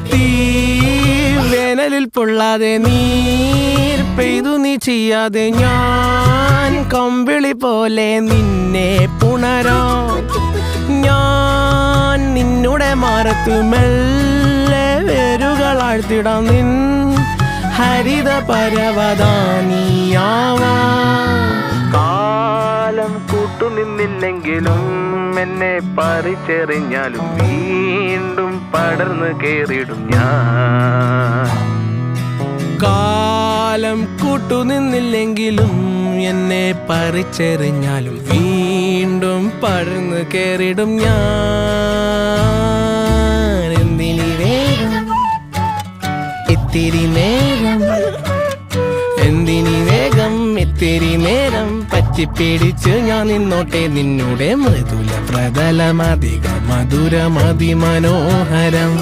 തീ വേനലിൽ പൊള്ളാതെ നീർ പെയ്തു നീ ചെയ്യാതെ ഞാൻ കമ്പിളി പോലെ നിന്നെ പുണരാം ഞാൻ നിന്നുടെ മാറത്തു മെല്ലെ വേരുകളാഴ്ത്തിടാം നിൻ ഹരിത പരവതാനിയാവാം കാലം കൂട്ടുനിന്നില്ലെങ്കിലും എന്നെ പറിച്ചെറിഞ്ഞാലും വീണ്ടും പടർന്നു കേറിടും ഞാൻ. കാലം കൂട്ടുനിന്നില്ലെങ്കിലും എന്നെ പറിച്ചെറിഞ്ഞാലും വീണ്ടും പടർന്നു കേറിടും ഞാൻ. എന്തിനി വേഗം ഇത്തിരി നേരം എന്തിനി വേഗം ഇത്തിരി നേരം പറ്റിപ്പിടിച്ച് ഞാൻ നിന്നോട്ടെ നിന്നുടെ മൃദുല പ്രതലമധിക മധുരമതി മനോഹരം